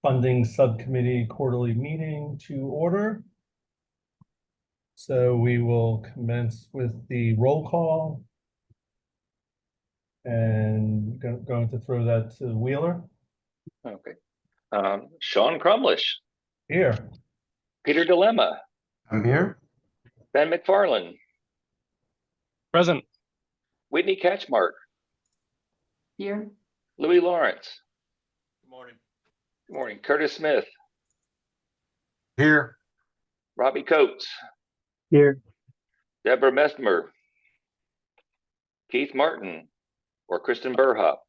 Funding Subcommittee quarterly meeting to order. So we will commence with the roll call. And going to throw that to Wheeler. Okay. Sean Crumlish. Here. Peter Dilemma. I'm here. Ben McFarland. Present. Whitney Catchmark. Here. Louis Lawrence. Good morning. Good morning. Curtis Smith. Here. Robbie Coates. Here. Deborah Messmer. Keith Martin or Kristen Burhop.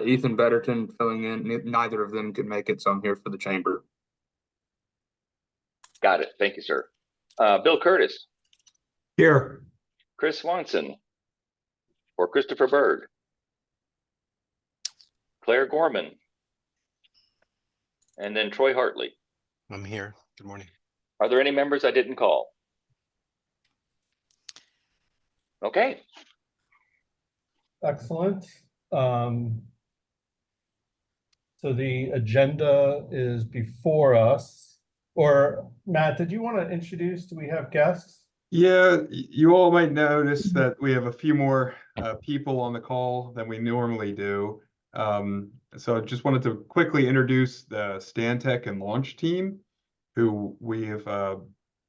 Ethan Betterton filling in. Neither of them could make it, so I'm here for the chamber. Got it. Thank you, sir. Bill Curtis. Here. Chris Swanson or Christopher Berg. Claire Gorman. And then Troy Hartley. I'm here. Good morning. Are there any members I didn't call? Okay. Excellent. So the agenda is before us. Or Matt, did you want to introduce? Do we have guests? Yeah, you all might notice that we have a few more people on the call than we normally do. So I just wanted to quickly introduce the Stantec and launch team, who we have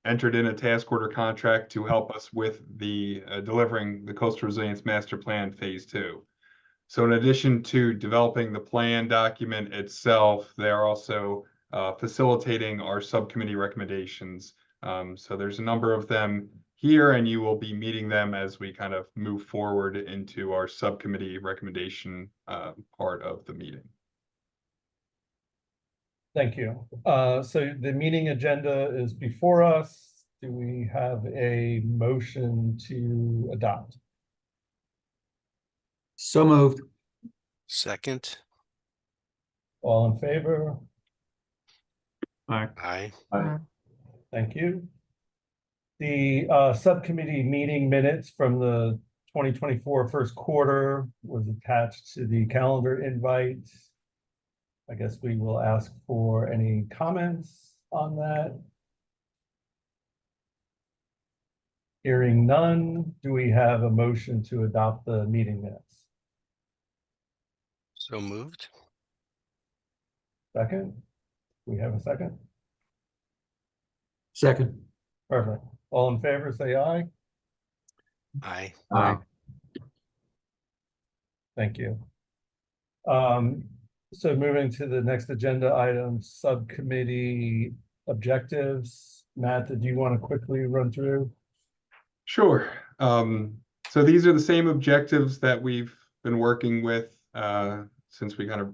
entered in a task order contract to help us with the delivering the Coastal Resilience Master Plan Phase 2. So in addition to developing the plan document itself, they are also facilitating our subcommittee recommendations. So there's a number of them here, and you will be meeting them as we kind of move forward into our subcommittee recommendation part of the meeting. Thank you. So the meeting agenda is before us. Do we have a motion to adopt? So moved. Second. All in favor? Aye. Thank you. The subcommittee meeting minutes from the 2024 first quarter was attached to the calendar invite. I guess we will ask for any comments on that. Hearing none, do we have a motion to adopt the meeting minutes? So moved. Second? We have a second? Second. Perfect. All in favor, say aye. Aye. Aye. Thank you. So moving to the next agenda item, subcommittee objectives. Matt, did you want to quickly run through? Sure. So these are the same objectives that we've been working with since we kind of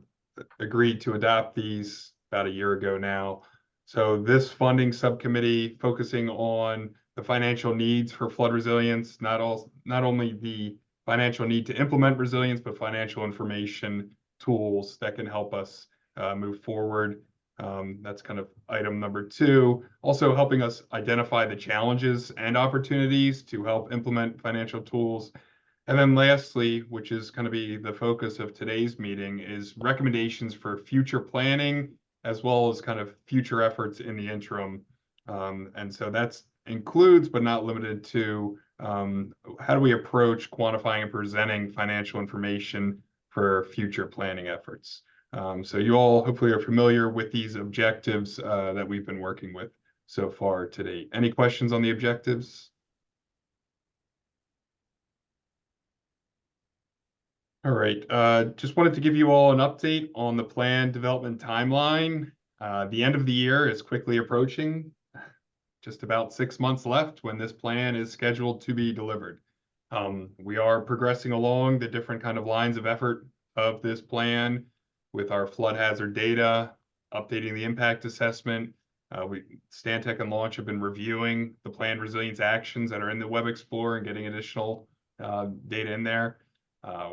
agreed to adopt these about a year ago now. So this funding subcommittee focusing on the financial needs for flood resilience, not only the financial need to implement resilience, but financial information tools that can help us move forward. That's kind of item number 2. Also helping us identify the challenges and opportunities to help implement financial tools. And then lastly, which is going to be the focus of today's meeting, is recommendations for future planning, as well as kind of future efforts in the interim. And so that's includes, but not limited to, how do we approach quantifying and presenting financial information for future planning efforts. So you all hopefully are familiar with these objectives that we've been working with so far to date. Any questions on the objectives? All right, just wanted to give you all an update on the plan development timeline. The end of the year is quickly approaching. Just about 6 months left when this plan is scheduled to be delivered. We are progressing along the different kind of lines of effort of this plan with our flood hazard data, updating the impact assessment. Stantec and Launch have been reviewing the planned resilience actions that are in the Web Explorer and getting additional data in there.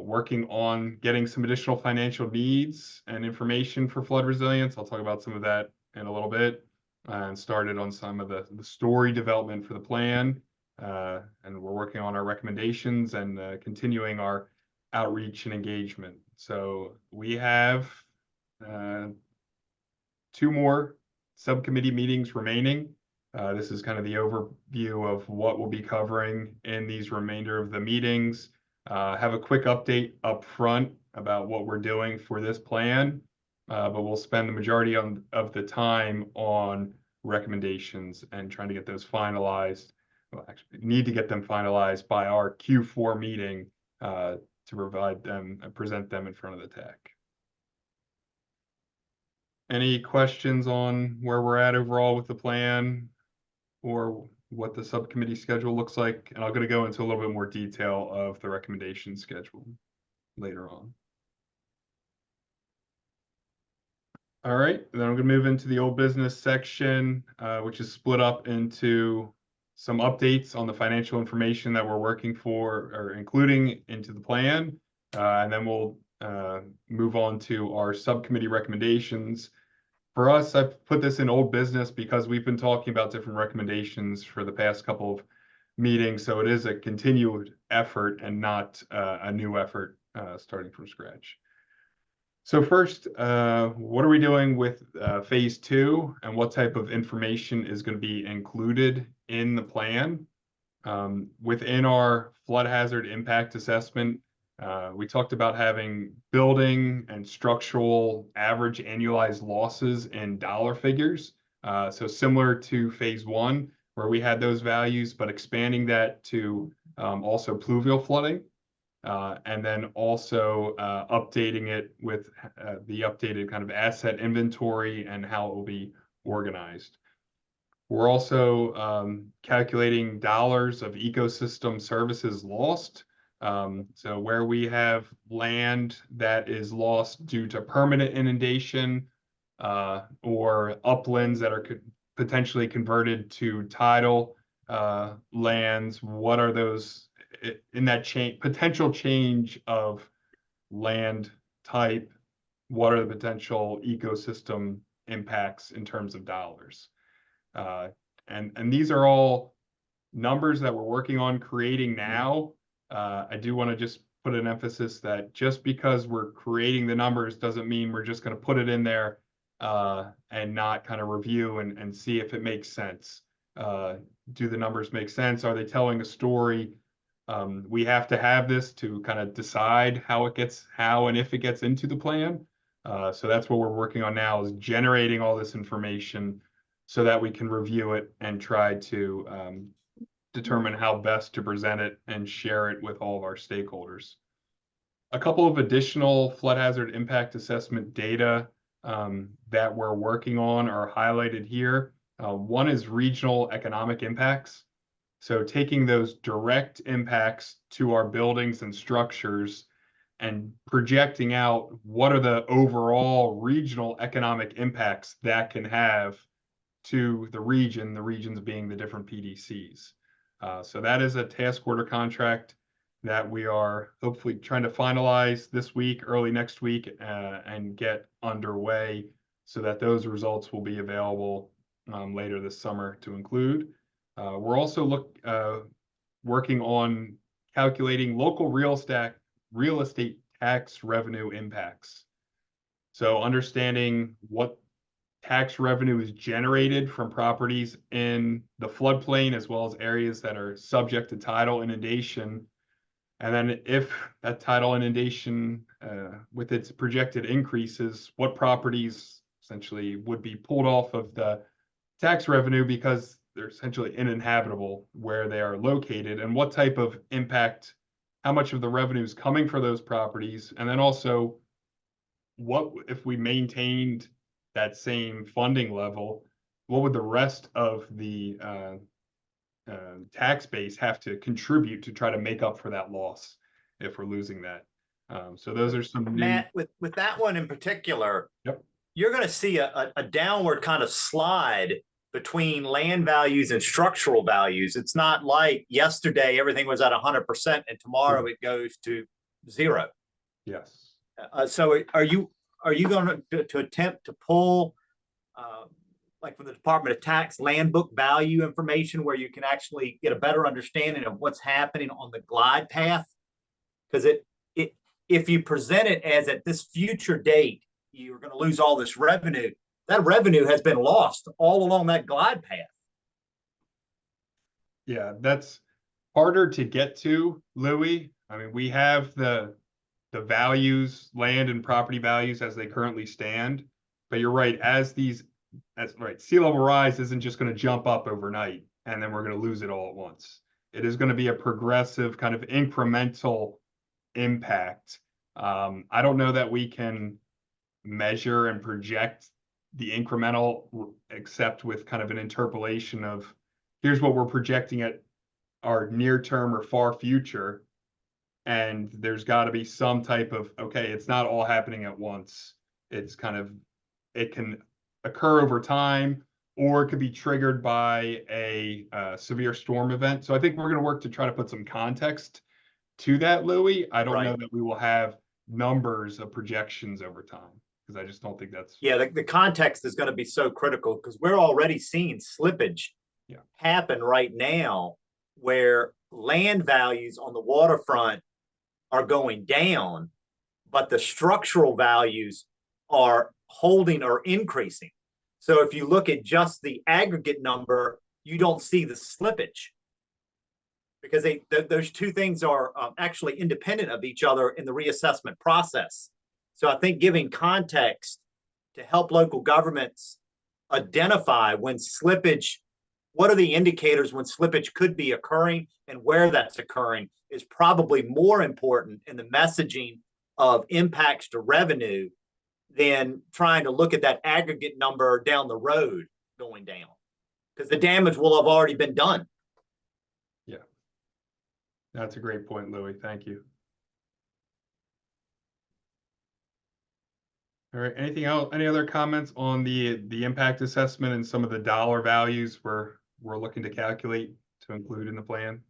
Working on getting some additional financial needs and information for flood resilience. I'll talk about some of that in a little bit. And started on some of the story development for the plan. And we're working on our recommendations and continuing our outreach and engagement. So we have 2 more subcommittee meetings remaining. This is kind of the overview of what we'll be covering in these remainder of the meetings. Have a quick update up front about what we're doing for this plan, but we'll spend the majority of the time on recommendations and trying to get those finalized. Well, actually, need to get them finalized by our Q4 meeting to provide them and present them in front of the TAC. Any questions on where we're at overall with the plan or what the subcommittee schedule looks like? And I'm going to go into a little bit more detail of the recommendation schedule later on. All right, then I'm going to move into the old business section, which is split up into some updates on the financial information that we're working for or including into the plan. And then we'll move on to our subcommittee recommendations. For us, I've put this in old business because we've been talking about different recommendations for the past couple of meetings. So it is a continued effort and not a new effort starting from scratch. So first, what are we doing with phase 2 and what type of information is going to be included in the plan? Within our flood hazard impact assessment, we talked about having building and structural average annualized losses in dollar figures. So similar to phase 1, where we had those values, but expanding that to also pluvial flooding. And then also updating it with the updated kind of asset inventory and how it will be organized. We're also calculating dollars of ecosystem services lost. So where we have land that is lost due to permanent inundation or uplands that are potentially converted to tidal lands, what are those in that potential change of land type? What are the potential ecosystem impacts in terms of dollars? And these are all numbers that we're working on creating now. I do want to just put an emphasis that just because we're creating the numbers doesn't mean we're just going to put it in there and not kind of review and see if it makes sense. Do the numbers make sense? Are they telling a story? We have to have this to kind of decide how and if it gets into the plan. So that's what we're working on now, is generating all this information so that we can review it and try to determine how best to present it and share it with all of our stakeholders. A couple of additional flood hazard impact assessment data that we're working on are highlighted here. One is regional economic impacts. So taking those direct impacts to our buildings and structures and projecting out what are the overall regional economic impacts that can have to the regions being the different PDCs. So that is a task order contract that we are hopefully trying to finalize this week, early next week, and get underway so that those results will be available later this summer to include. We're also working on calculating local real estate tax revenue impacts. So understanding what tax revenue is generated from properties in the floodplain as well as areas that are subject to tidal inundation. And then if that tidal inundation with its projected increases, what properties essentially would be pulled off of the tax revenue because they're essentially uninhabitable where they are located, and what type of impact, how much of the revenue is coming for those properties. And then also what if we maintained that same funding level, what would the rest of the tax base have to contribute to try to make up for that loss if we're losing that? So those are some new... Matt, with that one in particular, Yep. You're going to see a downward kind of slide between land values and structural values. It's not like yesterday everything was at 100% and tomorrow it goes to 0. Yes. So are you going to attempt to pull like from the Department of Tax land book value information where you can actually get a better understanding of what's happening on the glide path? Because if you present it as at this future date, you're going to lose all this revenue, that revenue has been lost all along that glide path. Yeah, that's harder to get to, Louis. I mean, we have the values, land and property values as they currently stand. But you're right, sea level rise isn't just going to jump up overnight and then we're going to lose it all at once. It is going to be a progressive kind of incremental impact. I don't know that we can measure and project the incremental except with kind of an interpolation of here's what we're projecting at our near term or far future. And there's got to be some type of, okay, it's not all happening at once. It's kind of, it can occur over time, or it could be triggered by a severe storm event. So I think we're going to work to try to put some context to that, Louis. I don't know Right. that we will have numbers of projections over time because I just don't think that's. Yeah, the context is going to be so critical because we're already seeing slippage happen right now where land values on the waterfront are going down, but the structural values are holding or increasing. So if you look at just the aggregate number, you don't see the slippage because those two things are actually independent of each other in the reassessment process. So I think giving context to help local governments identify when slippage, what are the indicators when slippage could be occurring and where that's occurring is probably more important in the messaging of impacts to revenue than trying to look at that aggregate number down the road going down because the damage will have already been done. Yeah, that's a great point, Louis. Thank you. All right, anything else? Any other comments on the impact assessment and some of the dollar values we're looking to calculate to include in the plan?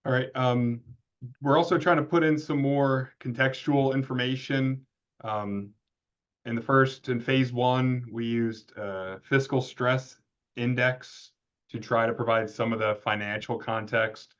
All right, we're also trying to put in some more contextual information. In phase one, we used fiscal stress index to try to provide some of the financial context.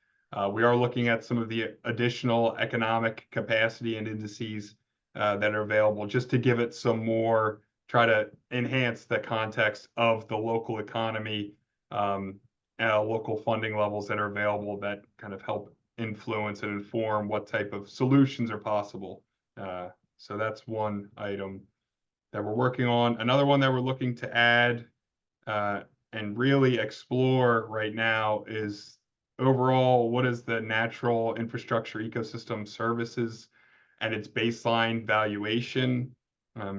We are looking at some of the additional economic capacity and indices that are available just to give it some more, try to enhance the context of the local economy, local funding levels that are available that kind of help influence and inform what type of solutions are possible. So that's one item that we're working on. Another one that we're looking to add and really explore right now is overall, what is the natural infrastructure ecosystem services and its baseline valuation?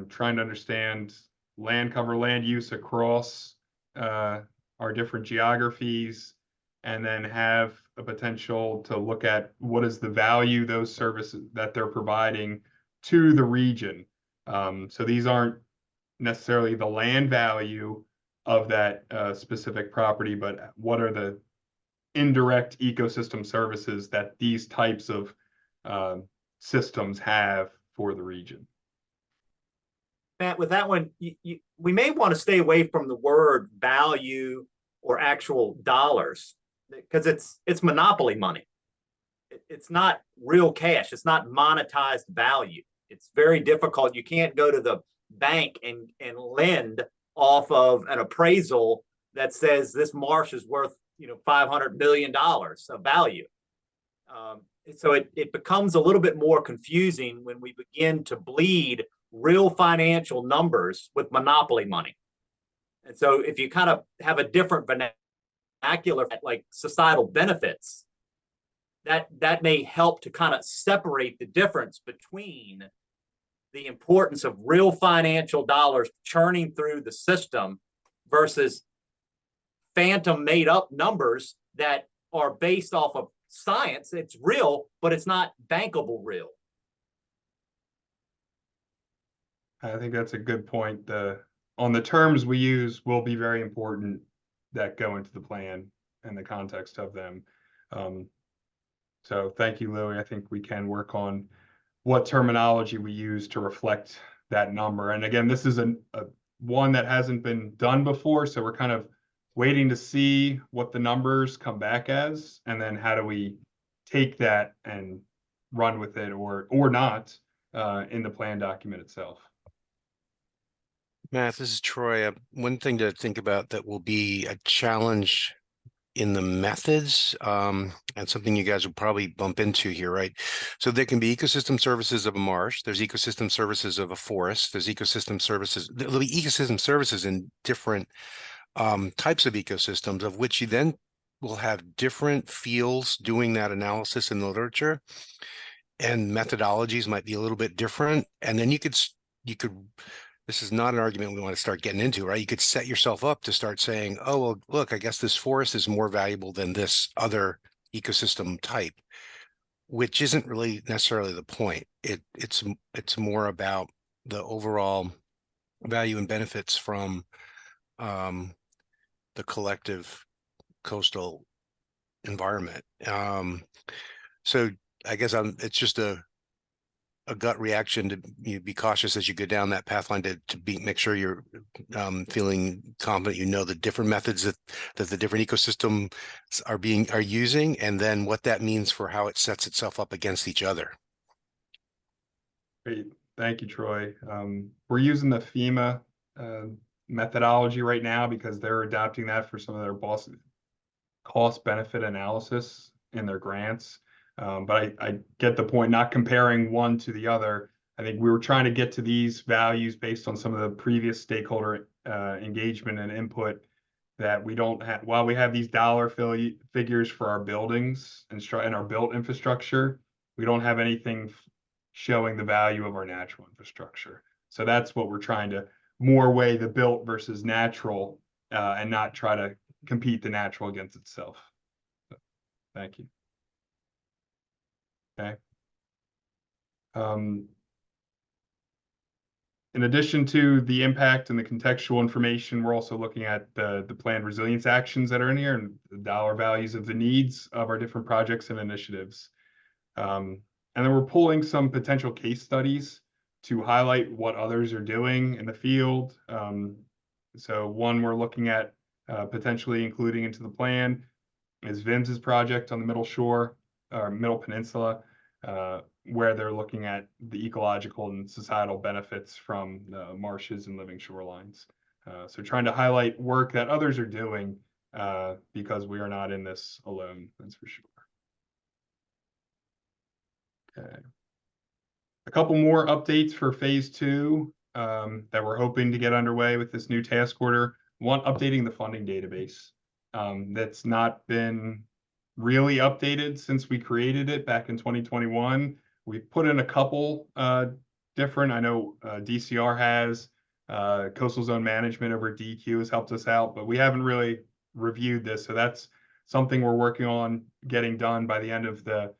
Trying to understand land cover, land use across our different geographies, and then have a potential to look at what is the value those services that they're providing to the region. So these aren't necessarily the land value of that specific property, but what are the indirect ecosystem services that these types of systems have for the region. Matt, with that one, we may want to stay away from the word value or actual dollars because it's monopoly money. It's not real cash. It's not monetized value. It's very difficult. You can't go to the bank and lend off of an appraisal that says this marsh is worth $500 million of value. So it becomes a little bit more confusing when we begin to bleed real financial numbers with monopoly money. And so if you kind of have a different vernacular like societal benefits, that may help to kind of separate the difference between the importance of real financial dollars churning through the system versus phantom made up numbers that are based off of science. It's real, but it's not bankable real. I think that's a good point. On the terms we use will be very important that go into the plan and the context of them. So thank you, Louis. I think we can work on what terminology we use to reflect that number. And again, this is a one that hasn't been done before, so we're kind of waiting to see what the numbers come back as, and then how do we take that and run with it or not in the plan document itself. Matt, this is Troy. One thing to think about that will be a challenge in the methods, and something you guys will probably bump into here, right? So there can be ecosystem services of a marsh, there's ecosystem services of a forest, there'll be ecosystem services in different types of ecosystems, of which you then will have different fields doing that analysis in the literature, and methodologies might be a little bit different. And then you could this is not an argument we want to start getting into, right? You could set yourself up to start saying, oh, well, look, I guess this forest is more valuable than this other ecosystem type, which isn't really necessarily the point. It's more about the overall value and benefits from the collective coastal environment. So I guess it's just a gut reaction to be cautious as you go down that pathline to make sure you're feeling confident, the different methods that the different ecosystems are using, and then what that means for how it sets itself up against each other. Great, thank you, Troy. We're using the FEMA methodology right now because they're adopting that for some of their cost benefit analysis in their grants. But I get the point, not comparing one to the other. I think we were trying to get to these values based on some of the previous stakeholder engagement and input that we don't have. While we have these dollar figures for our buildings and our built infrastructure, we don't have anything showing the value of our natural infrastructure. So that's what we're trying to more weigh the built versus natural, and not try to compete the natural against itself. So, thank you. Okay. In addition to the impact and the contextual information, we're also looking at the planned resilience actions that are in here and the dollar values of the needs of our different projects and initiatives. And then we're pulling some potential case studies to highlight what others are doing in the field. So one we're looking at potentially including into the plan is Vims's project on the Middle Shore, or Middle Peninsula, where they're looking at the ecological and societal benefits from the marshes and living shorelines. So trying to highlight work that others are doing, because we are not in this alone, that's for sure. Okay. A couple more updates for phase 2 that we're hoping to get underway with this new task order. One, updating the funding database. That's not been really updated since we created it back in 2021. We've put in a couple different, I know DCR has, Coastal Zone Management over at DEQ has helped us out, but we haven't really reviewed this. So that's something we're working on getting done by the end of the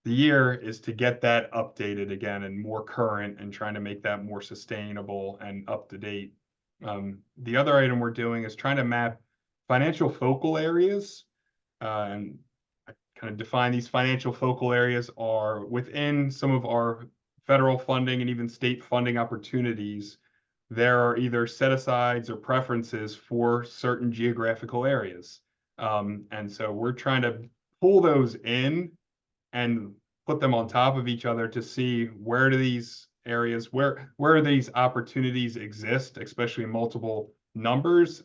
year, is to get that updated again and more current and trying to make that more sustainable and up to date. The other item we're doing is trying to map financial focal areas, and I kind of define these financial focal areas are within some of our federal funding and even state funding opportunities. There are either set-asides or preferences for certain geographical areas. And so we're trying to pull those in and put them on top of each other to see where do these areas, where these opportunities exist, especially in multiple numbers,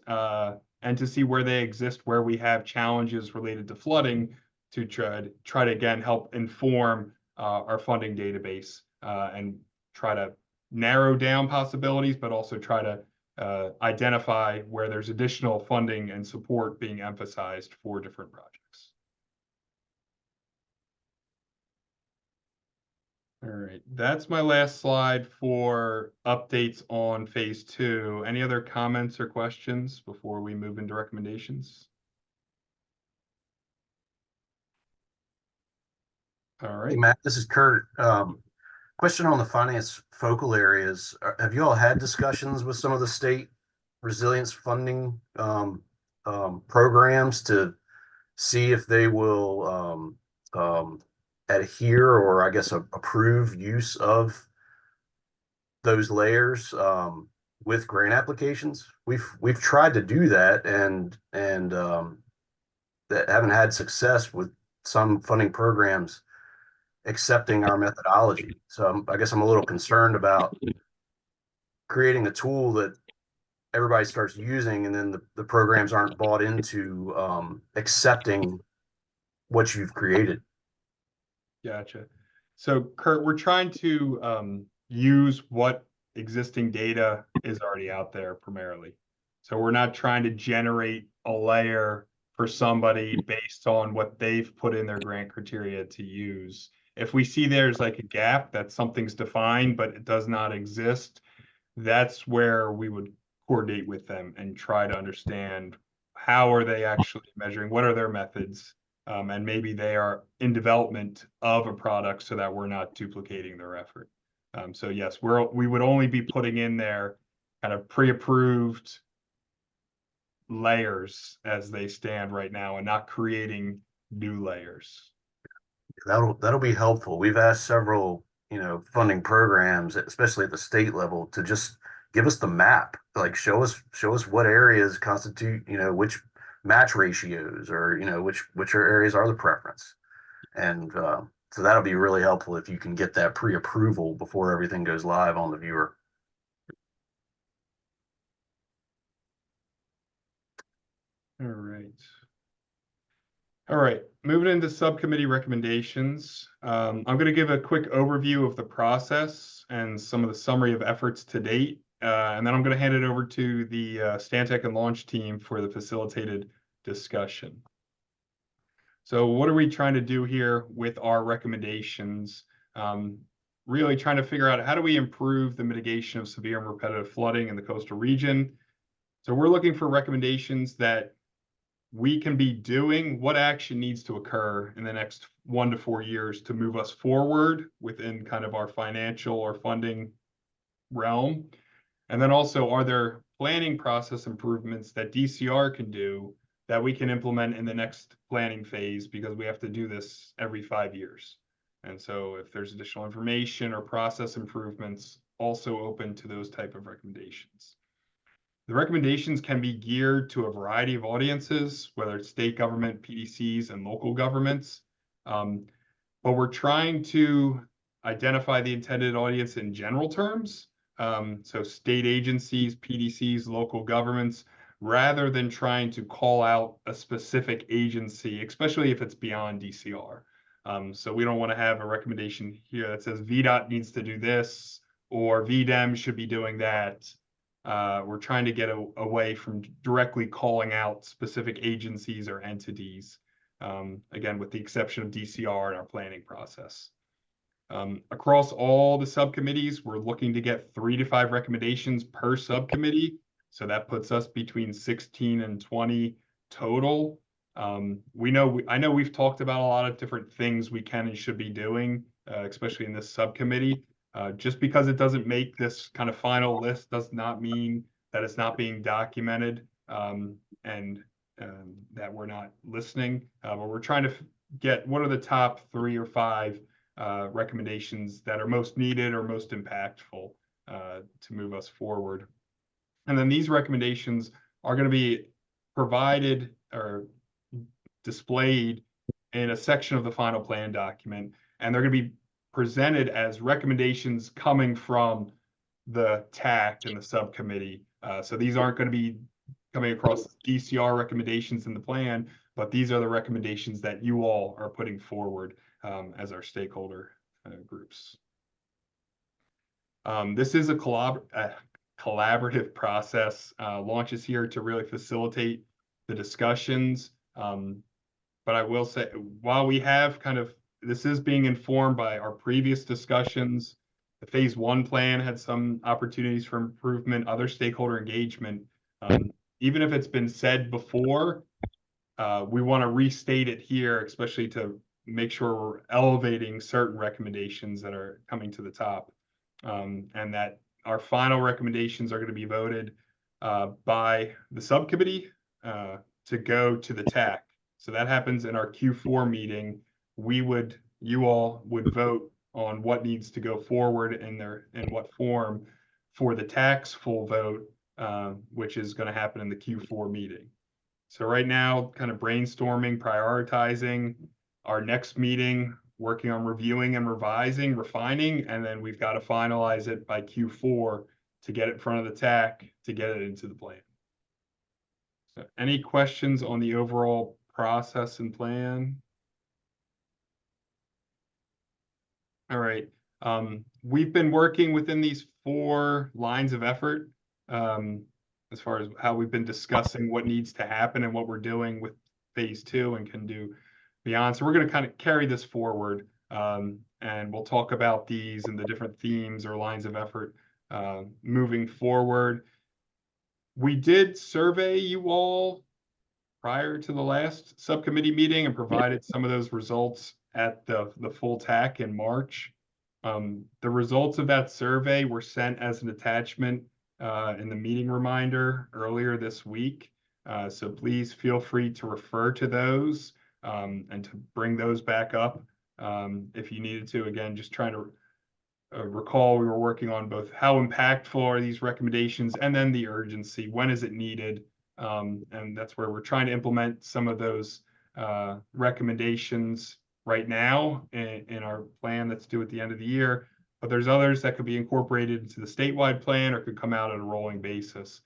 and to see where they exist, where we have challenges related to flooding, to try to again help inform our funding database, and try to narrow down possibilities, but also try to identify where there's additional funding and support being emphasized for different projects. All right, that's my last slide for updates on phase 2. Any other comments or questions before we move into recommendations? All right. Hey, Matt, this is Kurt. Question on the finance focal areas. Have you all had discussions with some of the state resilience funding programs to see if they will adhere, or I guess approve use of those layers with grant applications? We've tried to do that and that haven't had success with some funding programs. accepting our methodology. So I guess I'm a little concerned about creating a tool that everybody starts using and then the programs aren't bought into accepting what you've created. Gotcha. So Kurt, we're trying to use what existing data is already out there primarily. So we're not trying to generate a layer for somebody based on what they've put in their grant criteria to use. If we see there's like a gap that something's defined, but it does not exist, that's where we would coordinate with them and try to understand how are they actually measuring, what are their methods, and maybe they are in development of a product so that we're not duplicating their effort. So yes, we would only be putting in there kind of pre-approved layers as they stand right now and not creating new layers. That'll be helpful. We've asked several, funding programs, especially at the state level, to just give us the map, like show us what areas constitute, which match ratios or, which areas are the preference. And so that'll be really helpful if you can get that pre-approval before everything goes live on the viewer. All right. All right, moving into subcommittee recommendations. I'm going to give a quick overview of the process and some of the summary of efforts to date. And then I'm going to hand it over to the Stantec and launch team for the facilitated discussion. So what are we trying to do here with our recommendations? Really trying to figure out how do we improve the mitigation of severe and repetitive flooding in the coastal region. So we're looking for recommendations that we can be doing, what action needs to occur in the next 1 to 4 years to move us forward within kind of our financial or funding realm. And then also, are there planning process improvements that DCR can do that we can implement in the next planning phase, because we have to do this every 5 years. And so if there's additional information or process improvements, also open to those type of recommendations. The recommendations can be geared to a variety of audiences, whether it's state government, PDCs, and local governments. But we're trying to identify the intended audience in general terms. So state agencies, PDCs, local governments, rather than trying to call out a specific agency, especially if it's beyond DCR. So we don't want to have a recommendation here that says VDOT needs to do this or VDEM should be doing that. We're trying to get away from directly calling out specific agencies or entities, again, with the exception of DCR in our planning process. Across all the subcommittees, we're looking to get 3 to 5 recommendations per subcommittee. So that puts us between 16 and 20 total. I know we've talked about a lot of different things we can and should be doing, especially in this subcommittee. Just because it doesn't make this kind of final list does not mean that it's not being documented and that we're not listening. But we're trying to get what are the top 3 or 5 recommendations that are most needed or most impactful to move us forward. And then these recommendations are going to be provided or displayed in a section of the final plan document, and they're going to be presented as recommendations coming from the TAC and the subcommittee. So these aren't going to be coming across DCR recommendations in the plan, but these are the recommendations that you all are putting forward as our stakeholder groups. This is a collaborative process. Launch is here to really facilitate the discussions. But I will say, while we have this is being informed by our previous discussions. The phase 1 plan had some opportunities for improvement, other stakeholder engagement. Even if it's been said before, we want to restate it here, especially to make sure we're elevating certain recommendations that are coming to the top, and that our final recommendations are going to be voted by the subcommittee to go to the TAC. So that happens in our Q4 meeting. You all would vote on what needs to go forward in what form for the TAC's full vote, which is going to happen in the Q4 meeting. So right now, kind of brainstorming, prioritizing. Our next meeting working on reviewing and revising, refining, and then we've got to finalize it by Q4 to get it in front of the TAC, to get it into the plan. So any questions on the overall process and plan? All right. We've been working within these 4 lines of effort, as far as how we've been discussing what needs to happen and what we're doing with phase 2 and can do beyond. So we're going to kind of carry this forward, and we'll talk about these and the different themes or lines of effort moving forward. We did survey you all prior to the last subcommittee meeting and provided some of those results at the full TAC in March. The results of that survey were sent as an attachment in the meeting reminder earlier this week. So please feel free to refer to those and to bring those back up if you needed to. Again, just trying to recall we were working on both how impactful are these recommendations and then the urgency. When is it needed? And that's where we're trying to implement some of those recommendations right now in our plan that's due at the end of the year. But there's others that could be incorporated into the statewide plan or could come out on a rolling basis.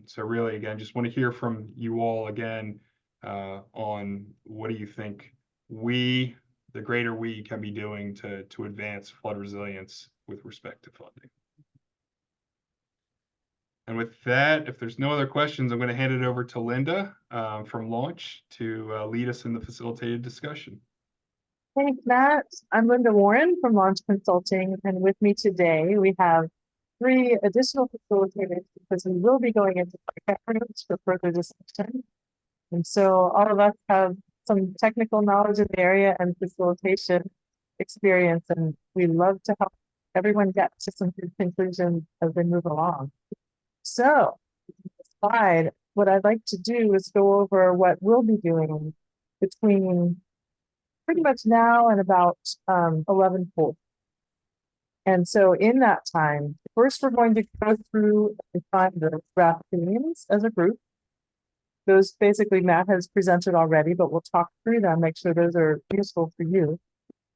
So really, again, just want to hear from you all again on what do you think the greater we can be doing to advance flood resilience with respect to funding. And with that, if there's no other questions, I'm going to hand it over to Linda from Launch to lead us in the facilitated discussion. Thanks, Matt. I'm Linda Warren from Launch Consulting, and with me today we have 3 additional facilitators because we will be going into breakout rooms for further discussion. And so all of us have some technical knowledge in the area and facilitation experience, and we love to help everyone get to some good conclusions as they move along. So, slide, what I'd like to do is go over what we'll be doing between pretty much now and about 11:40. And so in that time, first we're going to go through and find the draft themes as a group. Those basically Matt has presented already, but we'll talk through them, make sure those are useful for you.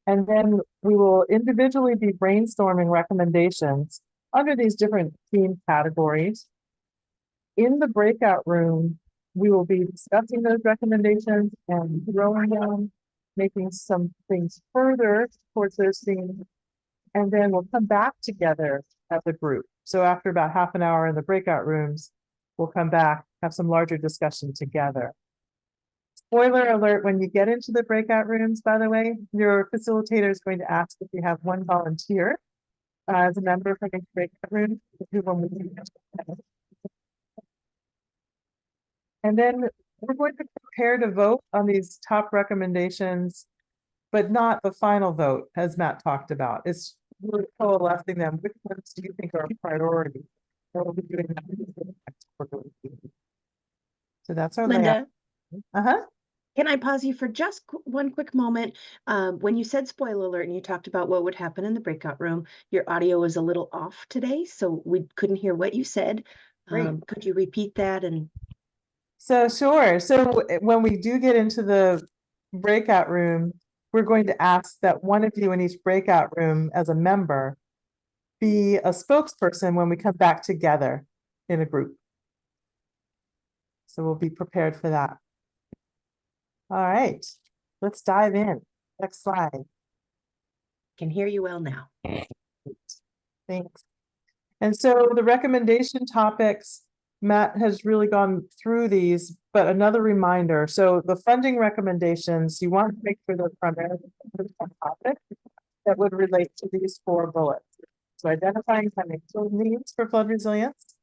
And then we will individually be brainstorming recommendations under these different theme categories. In the breakout room, we will be discussing those recommendations and growing them, making some things further towards those themes. And then we'll come back together as a group. So after about half an hour in the breakout rooms, we'll come back, have some larger discussion together. Spoiler alert, when you get into the breakout rooms, by the way, your facilitator is going to ask if you have one volunteer as a member from each breakout room. And then we're going to prepare to vote on these top recommendations, but not the final vote, as Matt talked about. It's we're coalescing them. Which ones do you think are a priority? We'll be doing that next quarterly. So that's our layout. Linda, can I pause you for just one quick moment? When you said spoiler alert and you talked about what would happen in the breakout room, your audio was a little off today, so we couldn't hear what you said. Could you repeat that? And so sure. So when we do get into the breakout room, we're going to ask that one of you in each breakout room as a member be a spokesperson when we come back together in a group. So we'll be prepared for that. All right, let's dive in. Next slide. Can hear you well now. Thanks. And so the recommendation topics, Matt has really gone through these, but another reminder. So the funding recommendations, you want to make sure they're primarily topics that would relate to these 4 bullets. So identifying financial needs for flood resilience,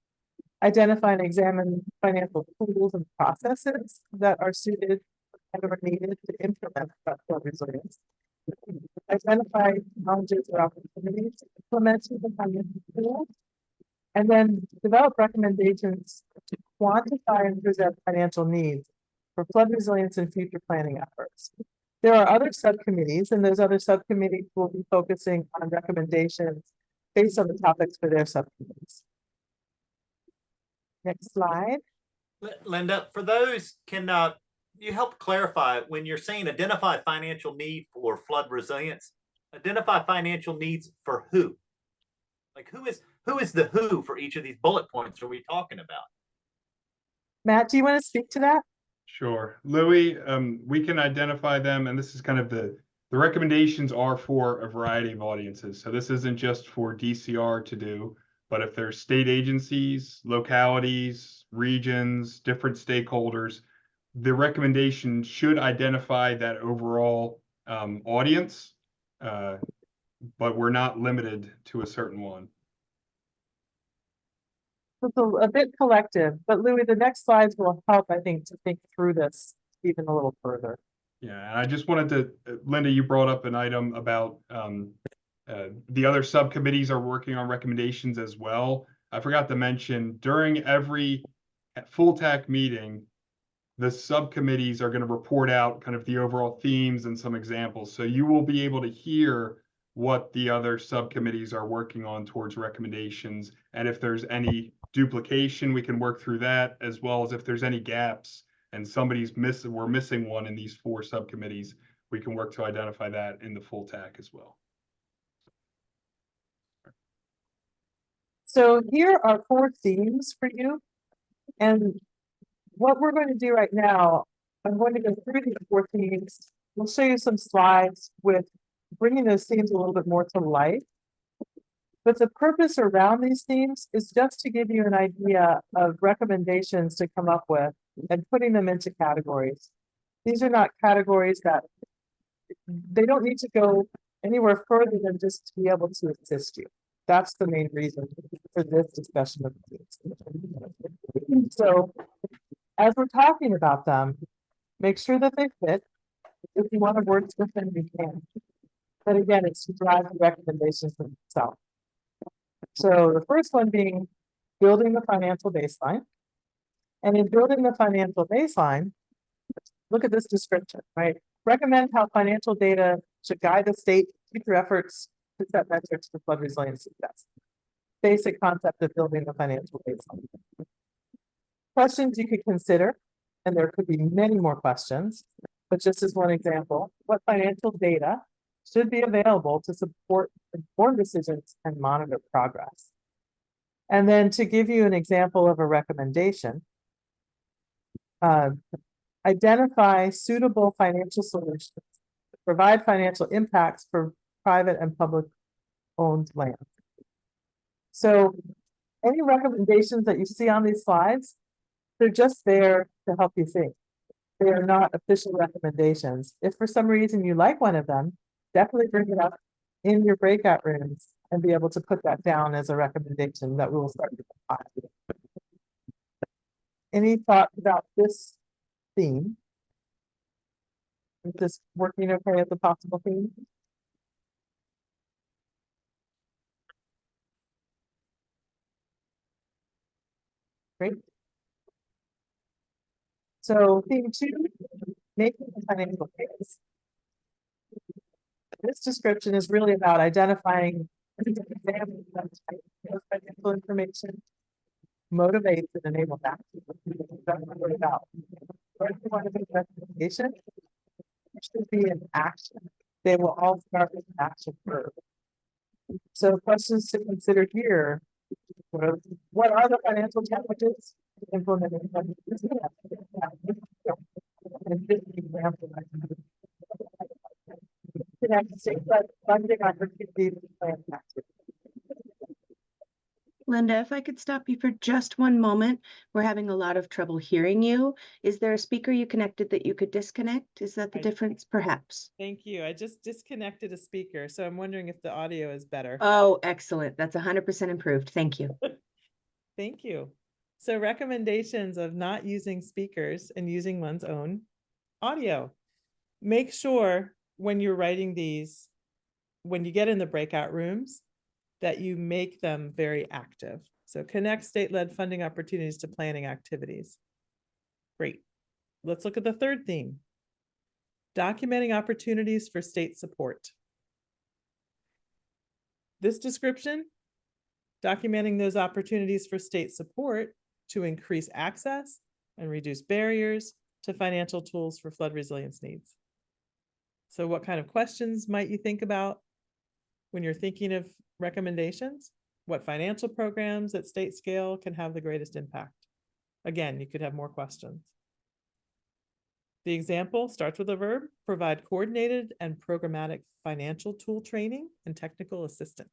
identify and examine financial tools and processes that are suited and are needed to implement flood resilience. Identify challenges or opportunities to implement the financial tools, and then develop recommendations to quantify and present financial needs for flood resilience and future planning efforts. There are other subcommittees, and those other subcommittees will be focusing on recommendations based on the topics for their subcommittees. Next slide. Linda, for those, can you help clarify when you're saying identify financial need for flood resilience, identify financial needs for who? Like who is the who for each of these bullet points are we talking about? Matt, do you want to speak to that? Sure. Louis, we can identify them, and this is kind of the recommendations are for a variety of audiences. So this isn't just for DCR to do, but if there's state agencies, localities, regions, different stakeholders, the recommendation should identify that overall audience, but we're not limited to a certain one. It's a bit collective, but Louis, the next slides will help, I think, to think through this even a little further. Yeah, and I just wanted to, Linda, you brought up an item about the other subcommittees are working on recommendations as well. I forgot to mention during every full TAC meeting, the subcommittees are going to report out kind of the overall themes and some examples. So you will be able to hear what the other subcommittees are working on towards recommendations. And if there's any duplication, we can work through that, as well as if there's any gaps and we're missing one in these 4 subcommittees, we can work to identify that in the full TAC as well. So here are 4 themes for you. And what we're going to do right now, I'm going to go through these 4 themes. We'll show you some slides with bringing those themes a little bit more to life. But the purpose around these themes is just to give you an idea of recommendations to come up with and putting them into categories. These are not categories that they don't need to go anywhere further than just to be able to assist you. That's the main reason for this discussion of themes. So as we're talking about them, make sure that they fit. If you want to wordsmith them, you can. But again, it's to drive the recommendations themselves. So the first one being building the financial baseline. And in building the financial baseline, look at this description, right? Recommend how financial data should guide the state future efforts to set metrics for flood resilience success. Basic concept of building the financial baseline. Questions you could consider, and there could be many more questions, but just as one example, what financial data should be available to support informed decisions and monitor progress? And then to give you an example of a recommendation, identify suitable financial solutions, provide financial impacts for private and public owned land. So any recommendations that you see on these slides, they're just there to help you think. They are not official recommendations. If for some reason you like one of them, definitely bring it up in your breakout rooms and be able to put that down as a recommendation that we will start to compile. Any thoughts about this theme? Is this working okay as a possible theme? Great. So theme 2, making the financial case. This description is really about identifying financial information, motivates and enables action. That's what we're about. What if you want to do investigation? It should be an action. They will all start with an action curve. So questions to consider here. What are the financial challenges implementing? Linda, if I could stop you for just one moment, we're having a lot of trouble hearing you. Is there a speaker you connected that you could disconnect? Is that the difference? Perhaps. Thank you. I just disconnected a speaker, so I'm wondering if the audio is better. Oh, excellent. That's 100% improved. Thank you. Thank you. So recommendations of not using speakers and using one's own audio. Make sure when you're writing these, when you get in the breakout rooms, that you make them very active. So connect state-led funding opportunities to planning activities. Great. Let's look at the third theme. Documenting opportunities for state support. This description, documenting those opportunities for state support to increase access and reduce barriers to financial tools for flood resilience needs. So what kind of questions might you think about when you're thinking of recommendations? What financial programs at state scale can have the greatest impact? Again, you could have more questions. The example starts with a verb: provide coordinated and programmatic financial tool training and technical assistance.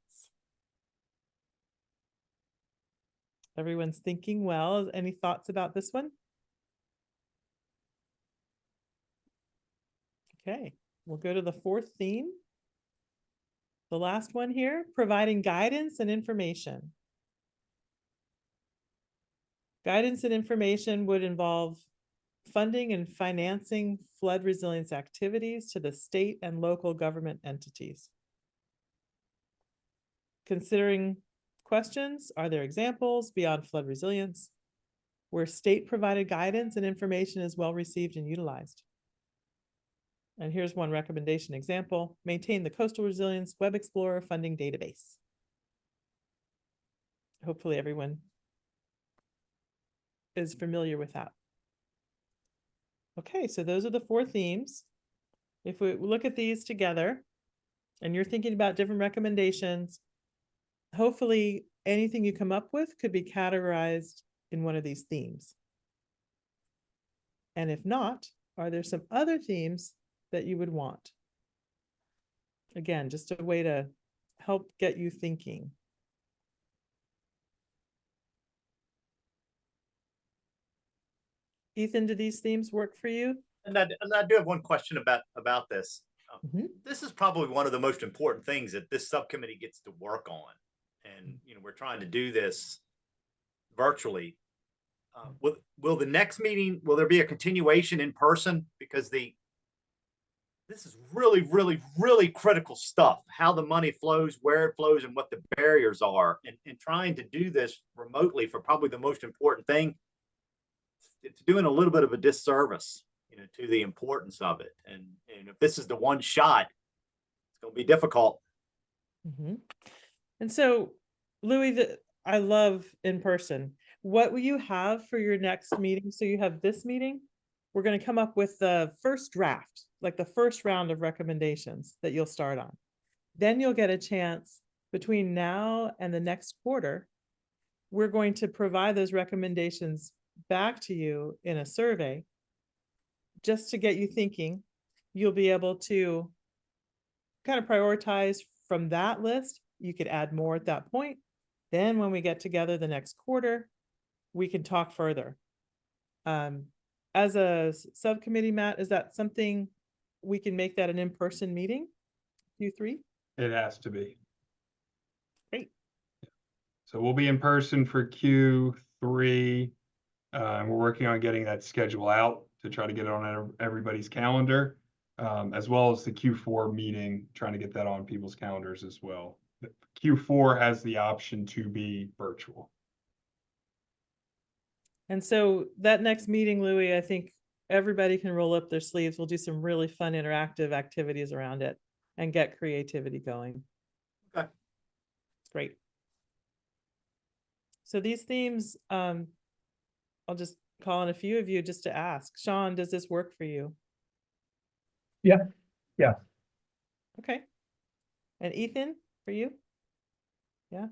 Everyone's thinking well. Any thoughts about this one? Okay, we'll go to the fourth theme. The last one here, providing guidance and information. Guidance and information would involve funding and financing flood resilience activities to the state and local government entities. Considering questions, are there examples beyond flood resilience where state provided guidance and information is well received and utilized? And here's one recommendation example: maintain the Coastal Resilience Web Explorer funding database. Hopefully everyone is familiar with that. Okay, so those are the four themes. If we look at these together and you're thinking about different recommendations, hopefully anything you come up with could be categorized in one of these themes. And if not, are there some other themes that you would want? Again, just a way to help get you thinking. Ethan, do these themes work for you? And I do have one question about this. Mhm. This is probably one of the most important things that this subcommittee gets to work on. And, we're trying to do this virtually. Will the next meeting, will there be a continuation in person? Because this is really, really, really critical stuff. How the money flows, where it flows, and what the barriers are. And trying to do this remotely for probably the most important thing, it's doing a little bit of a disservice, to the importance of it. And if this is the one shot, it's going to be difficult. Mm-hmm. And so, Louis, I love in person. What will you have for your next meeting? So you have this meeting. We're going to come up with the first draft, like the first round of recommendations that you'll start on. Then you'll get a chance between now and the next quarter. We're going to provide those recommendations back to you in a survey just to get you thinking. You'll be able to kind of prioritize from that list. You could add more at that point. Then when we get together the next quarter, we can talk further. As a subcommittee, Matt, is that something we can make that an in-person meeting? Q3? It has to be. Great. So we'll be in person for Q3. We're working on getting that schedule out to try to get it on everybody's calendar, as well as the Q4 meeting, trying to get that on people's calendars as well. Q4 has the option to be virtual. And so that next meeting, Louis, I think everybody can roll up their sleeves. We'll do some really fun interactive activities around it and get creativity going. Okay. Great. So these themes, I'll just call on a few of you just to ask. Sean, does this work for you? Yeah. Yeah. Okay. And Ethan, for you? Yeah.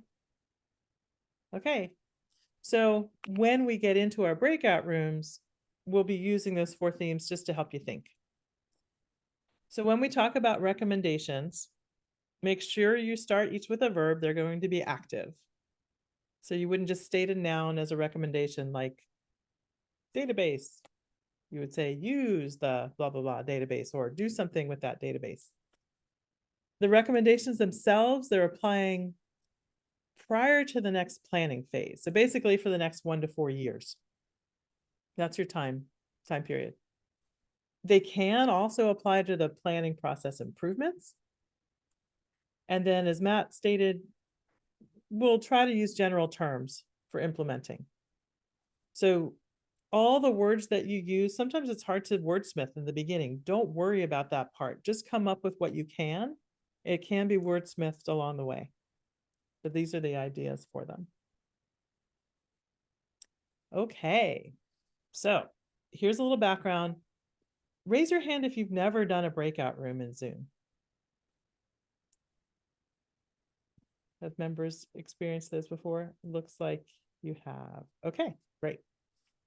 Okay. So when we get into our breakout rooms, we'll be using those four themes just to help you think. So when we talk about recommendations, make sure you start each with a verb. They're going to be active. So you wouldn't just state a noun as a recommendation like database. You would say use the blah, blah, blah database or do something with that database. The recommendations themselves, they're applying prior to the next planning phase. So basically for the next 1 to 4 years. That's your time period. They can also apply to the planning process improvements. And then as Matt stated, we'll try to use general terms for implementing. So all the words that you use, sometimes it's hard to wordsmith in the beginning. Don't worry about that part. Just come up with what you can. It can be wordsmithed along the way. But these are the ideas for them. Okay, so here's a little background. Raise your hand if you've never done a breakout room in Zoom. Have members experienced this before? Looks like you have. Okay, great.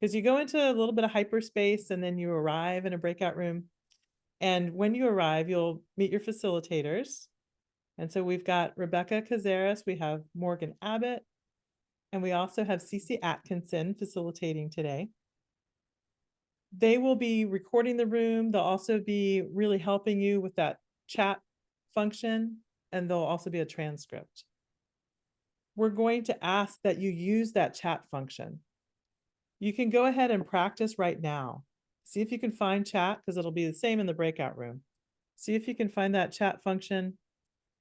Because you go into a little bit of hyperspace and then you arrive in a breakout room. And when you arrive, you'll meet your facilitators. And so we've got Rebecca Cazares, we have Morgan Abbott, and we also have Cece Atkinson facilitating today. They will be recording the room. They'll also be really helping you with that chat function, and there'll also be a transcript. We're going to ask that you use that chat function. You can go ahead and practice right now. See if you can find chat, because it'll be the same in the breakout room. See if you can find that chat function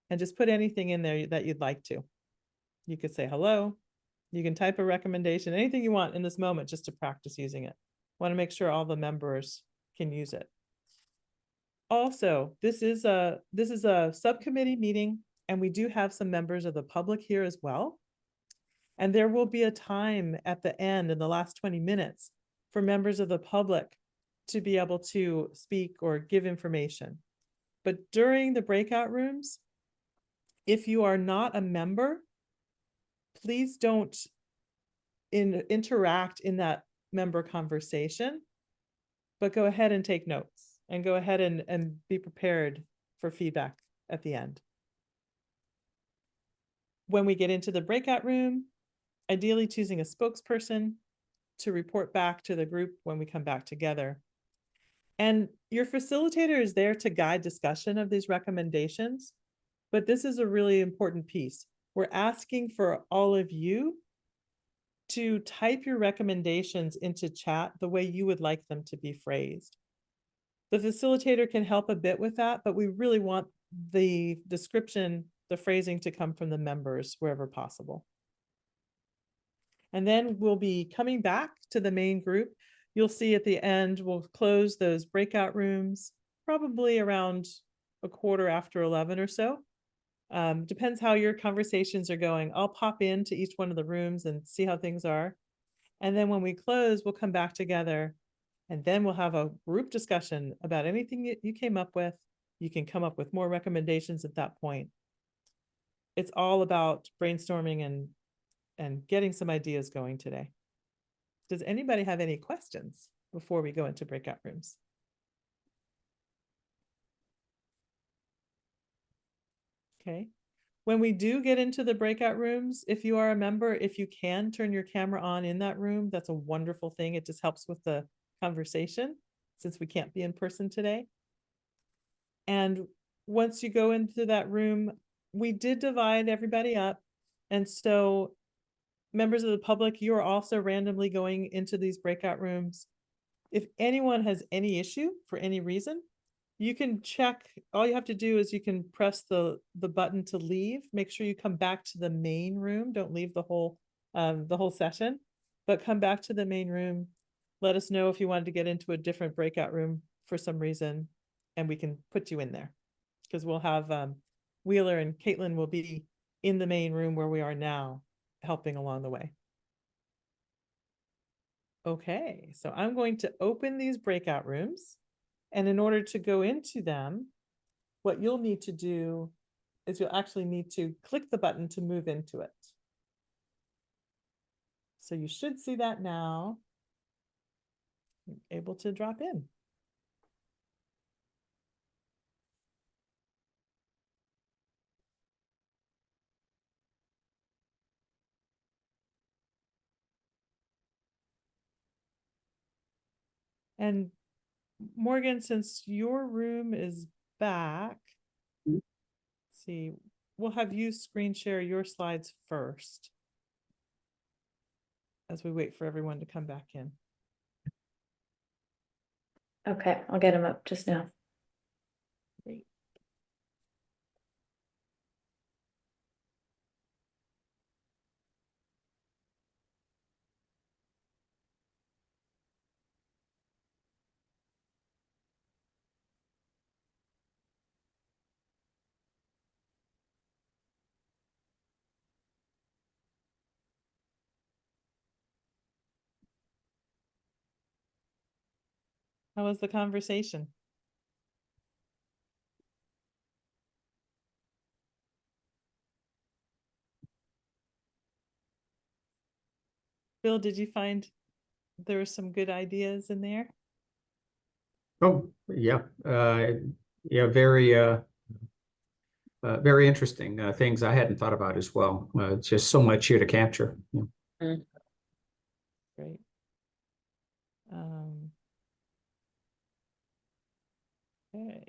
and just put anything in there that you'd like to. You could say hello. You can type a recommendation, anything you want in this moment just to practice using it. Want to make sure all the members can use it. Also, this is a subcommittee meeting, and we do have some members of the public here as well. And there will be a time at the end in the last 20 minutes for members of the public to be able to speak or give information. But during the breakout rooms, if you are not a member, please don't interact in that member conversation, but go ahead and take notes and go ahead and be prepared for feedback at the end. When we get into the breakout room, ideally choosing a spokesperson to report back to the group when we come back together. And your facilitator is there to guide discussion of these recommendations, but this is a really important piece. We're asking for all of you to type your recommendations into chat the way you would like them to be phrased. The facilitator can help a bit with that, but we really want the description, the phrasing to come from the members wherever possible. And then we'll be coming back to the main group. You'll see at the end, we'll close those breakout rooms, probably around 11:15 or so. Depends how your conversations are going. I'll pop into each one of the rooms and see how things are. And then when we close, we'll come back together, and then we'll have a group discussion about anything you came up with. You can come up with more recommendations at that point. It's all about brainstorming and getting some ideas going today. Does anybody have any questions before we go into breakout rooms? Okay. When we do get into the breakout rooms, if you are a member, if you can turn your camera on in that room, that's a wonderful thing. It just helps with the conversation since we can't be in person today. And once you go into that room, we did divide everybody up. And so members of the public, you are also randomly going into these breakout rooms. If anyone has any issue for any reason, you can check. All you have to do is you can press the button to leave. Make sure you come back to the main room. Don't leave the whole session, but come back to the main room. Let us know if you wanted to get into a different breakout room for some reason, and we can put you in there, because we'll have Wheeler and Caitlin will be in the main room where we are now, helping along the way. Okay, so I'm going to open these breakout rooms. And in order to go into them, what you'll need to do is you'll actually need to click the button to move into it. So you should see that now. You're able to drop in. And Morgan, since your room is back, let's see, we'll have you screen share your slides first as we wait for everyone to come back in. Okay, I'll get them up just now. Great. How was the conversation? Bill, did you find there were some good ideas in there? Oh, yeah, yeah, very interesting, things I hadn't thought about as well. Just so much here to capture. Yeah. Great. Okay.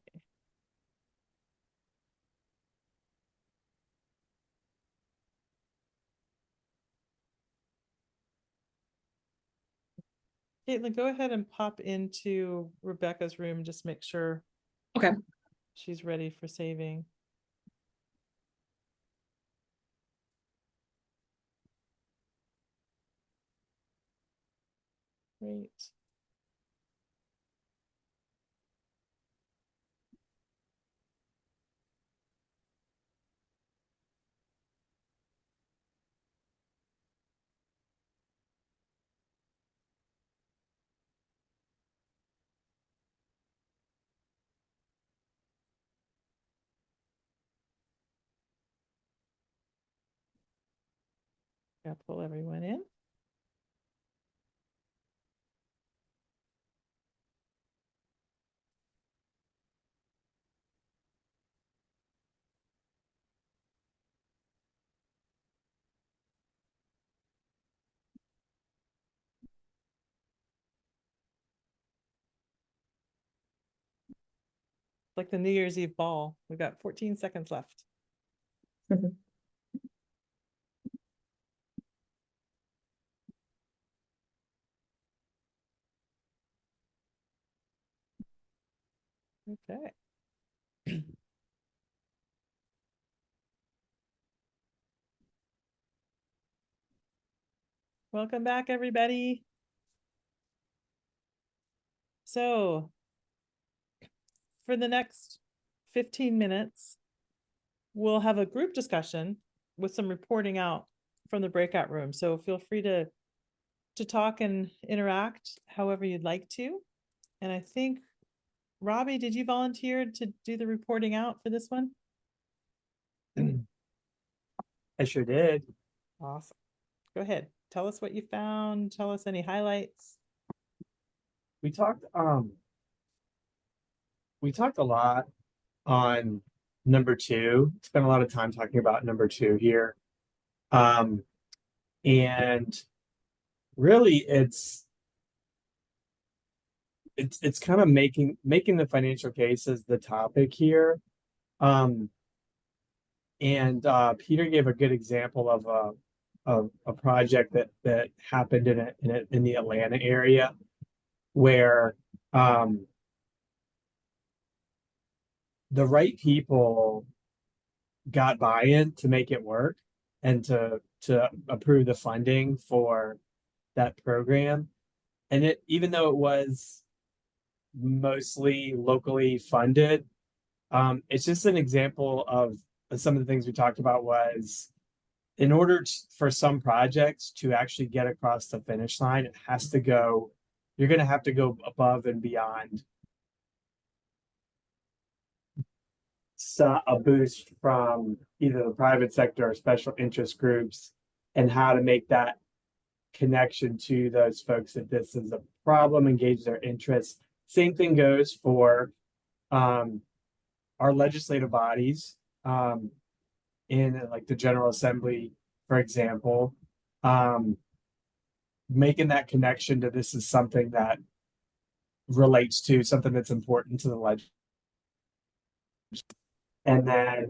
Caitlin, go ahead and pop into Rebecca's room, just make sure. Okay. She's ready for saving. Great. Gotta pull everyone in. Like the New Year's Eve ball. We've got 14 seconds left. Okay. Welcome back, everybody. So for the next 15 minutes, we'll have a group discussion with some reporting out from the breakout room. So feel free to talk and interact however you'd like to. And I think, Robbie, did you volunteer to do the reporting out for this one? I sure did. Awesome. Go ahead. Tell us what you found. Tell us any highlights. We talked a lot on number 2. Spent a lot of time talking about number 2 here. And really it's kind of making the financial case as the topic here. And Peter gave a good example of a project that happened in the Atlanta area where the right people got buy-in to make it work and to approve the funding for that program. And it, even though it was mostly locally funded, it's just an example of some of the things we talked about was in order for some projects to actually get across the finish line, it has to go, you're going to have to go above and beyond a boost from either the private sector or special interest groups, and how to make that connection to those folks that this is a problem, engage their interests. Same thing goes for our legislative bodies, in like the General Assembly, for example, making that connection to this is something that relates to something that's important to the legislature. And then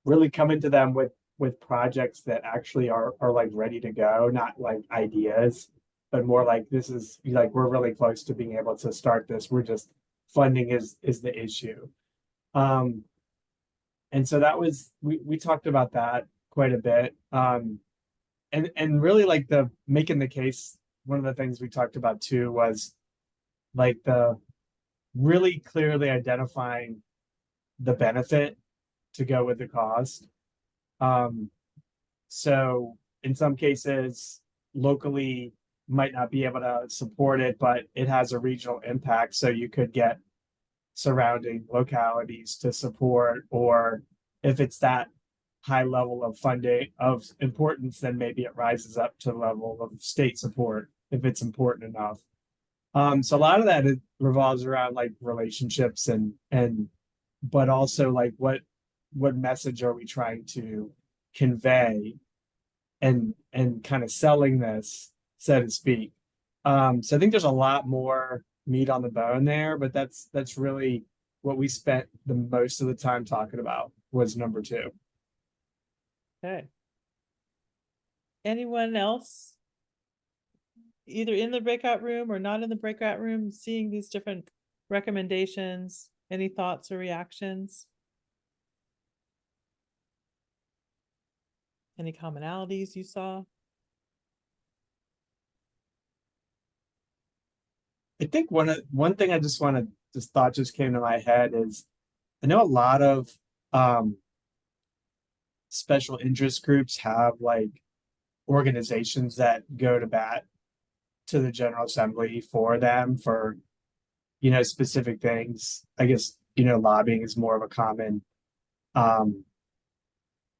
really coming to them with projects that actually are like ready to go, not like ideas, but more like this is like we're really close to being able to start this. We're just funding is the issue. And so that was we talked about that quite a bit. And really like the making the case, one of the things we talked about too was like the really clearly identifying the benefit to go with the cost. So in some cases, locally might not be able to support it, but it has a regional impact. So you could get surrounding localities to support, or if it's that high level of funding of importance, then maybe it rises up to the level of state support if it's important enough. So a lot of that revolves around like relationships and but also like what message are we trying to convey and kind of selling this, so to speak. So I think there's a lot more meat on the bone there, but that's really what we spent the most of the time talking about was number 2. Okay. Anyone else? Either in the breakout room or not in the breakout room, seeing these different recommendations, any thoughts or reactions? Any commonalities you saw? I think one thing I just thought just came to my head is I know a lot of special interest groups have like organizations that go to bat to the General Assembly for them for, specific things. I guess, lobbying is more of a common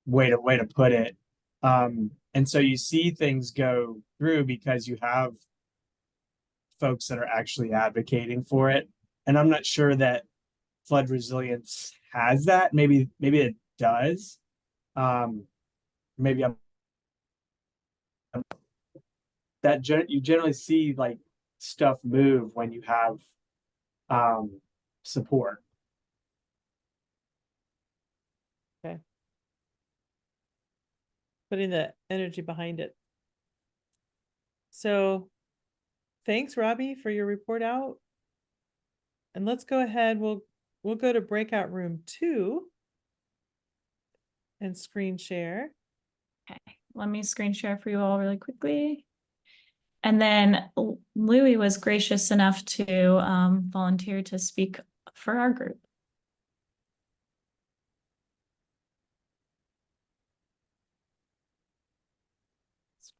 way to put it. And so you see things go through because you have folks that are actually advocating for it. And I'm not sure that flood resilience has that. Maybe it does. Maybe you generally see like stuff move when you have support. Okay. Putting the energy behind it. So thanks, Robbie, for your report out. And let's go ahead. We'll go to breakout room 2 and screen share. Okay, let me screen share for you all really quickly. And then Louis was gracious enough to volunteer to speak for our group.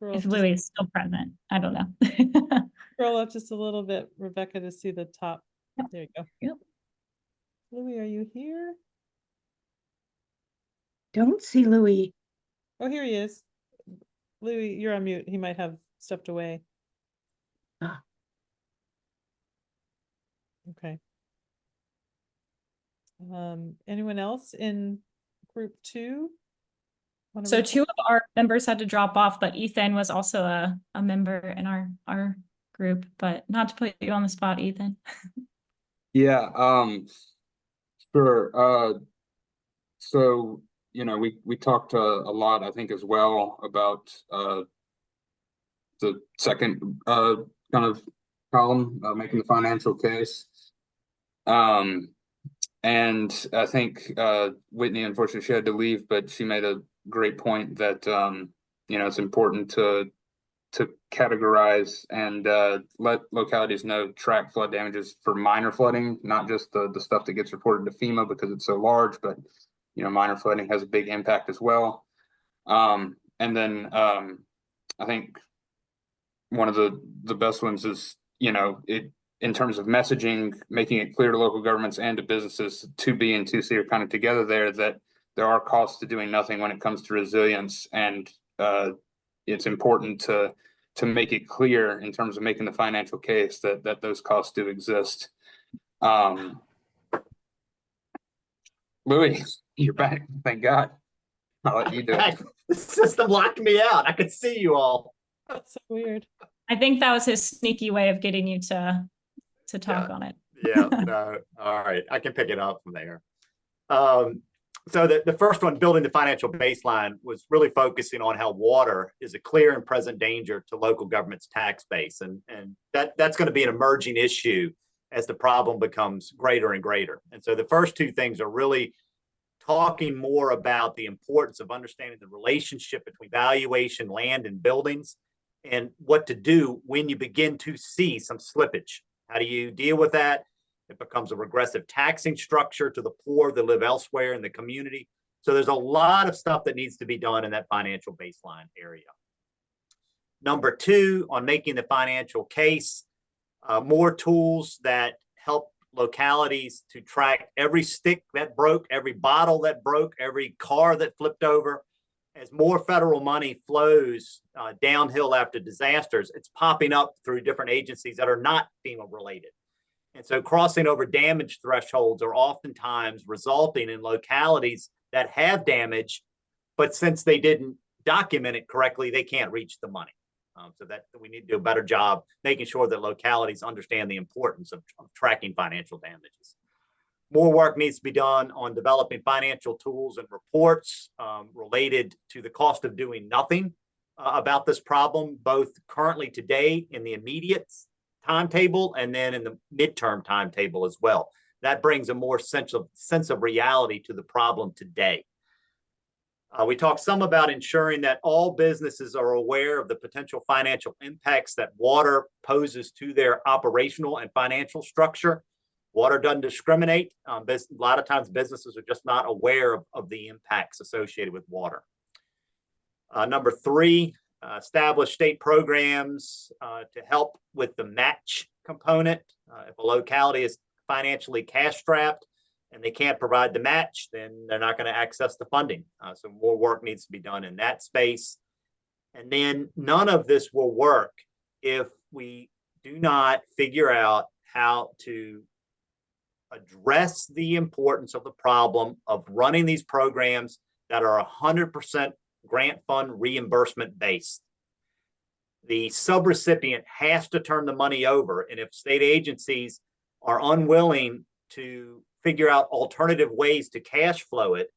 If Louis is still present, I don't know. Scroll up just a little bit, Rebecca, to see the top. There you go. Yep. Louis, are you here? Don't see Louis. Oh, here he is. Louis, you're on mute. He might have stepped away. Ah. Okay. Anyone else in group 2? So 2 of our members had to drop off, but Ethan was also a member in our group, but not to put you on the spot, Ethan. Yeah, sure. So, we talked a lot, I think, as well about the second kind of column, making the financial case. And I think Whitney, unfortunately, she had to leave, but she made a great point that it's important to categorize and let localities know, track flood damages for minor flooding, not just the stuff that gets reported to FEMA because it's so large, but minor flooding has a big impact as well. And then I think one of the best ones is in terms of messaging, making it clear to local governments and to businesses, 2B and 2C are kind of together there, that there are costs to doing nothing when it comes to resilience. And it's important to make it clear in terms of making the financial case that those costs do exist. Louis, you're back. Thank God. I'll let you do it. The system locked me out. I could see you all. That's so weird. I think that was his sneaky way of getting you to talk on it. Yeah, no, all right. I can pick it up from there. So the first one, building the financial baseline, was really focusing on how water is a clear and present danger to local government's tax base. And that's going to be an emerging issue as the problem becomes greater and greater. And so the first 2 things are really talking more about the importance of understanding the relationship between valuation, land, and buildings, and what to do when you begin to see some slippage. How do you deal with that? It becomes a regressive taxing structure to the poor that live elsewhere in the community. So there's a lot of stuff that needs to be done in that financial baseline area. Number two, on making the financial case, more tools that help localities to track every stick that broke, every bottle that broke, every car that flipped over. As more federal money flows downhill after disasters, it's popping up through different agencies that are not FEMA related. And so crossing over damage thresholds are oftentimes resulting in localities that have damage, but since they didn't document it correctly, they can't reach the money. So that we need to do a better job making sure that localities understand the importance of tracking financial damages. More work needs to be done on developing financial tools and reports related to the cost of doing nothing about this problem, both currently today in the immediate timetable and then in the midterm timetable as well. That brings a more sense of reality to the problem today. We talked some about ensuring that all businesses are aware of the potential financial impacts that water poses to their operational and financial structure. Water doesn't discriminate. A lot of times businesses are just not aware of the impacts associated with water. Number three, establish state programs to help with the match component. If a locality is financially cash strapped and they can't provide the match, then they're not going to access the funding. So more work needs to be done in that space. And then none of this will work if we do not figure out how to address the importance of the problem of running these programs that are 100% grant fund reimbursement based. The subrecipient has to turn the money over, and if state agencies are unwilling to figure out alternative ways to cash flow it,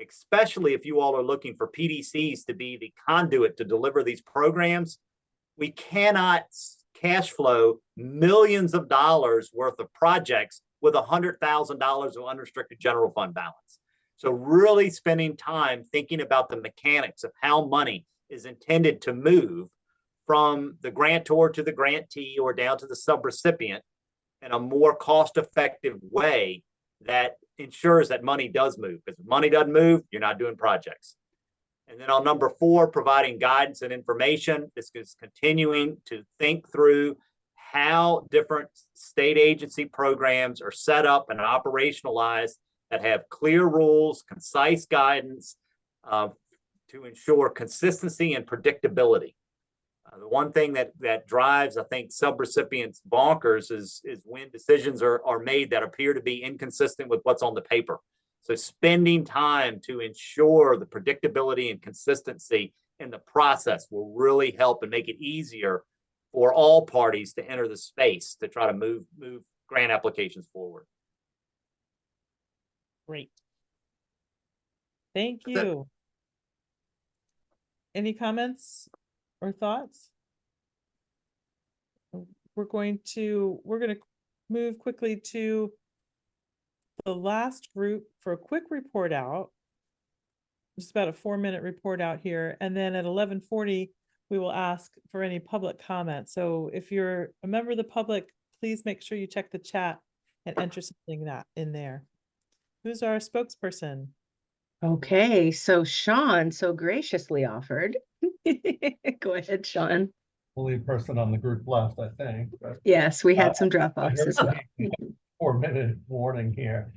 especially if you all are looking for PDCs to be the conduit to deliver these programs, we cannot cash flow millions of dollars worth of projects with $100,000 of unrestricted general fund balance. So really spending time thinking about the mechanics of how money is intended to move from the grantor to the grantee or down to the subrecipient in a more cost-effective way that ensures that money does move. Because if money doesn't move, you're not doing projects. And then on number four, providing guidance and information. This is continuing to think through how different state agency programs are set up and operationalized that have clear rules, concise guidance to ensure consistency and predictability. The one thing that drives, I think, subrecipients bonkers is when decisions are made that appear to be inconsistent with what's on the paper. So spending time to ensure the predictability and consistency in the process will really help and make it easier for all parties to enter the space to try to move grant applications forward. Great. Thank you. Any comments or thoughts? We're going to move quickly to the last group for a quick report out. Just about a 4-minute report out here. And then at 11:40, we will ask for any public comments. So if you're a member of the public, please make sure you check the chat and enter something in there. Who's our spokesperson? Okay, so Sean so graciously offered. Go ahead, Sean. Only person on the group left, I think. But, Yes, we had some drop-offs heard as well. 4-minute warning here.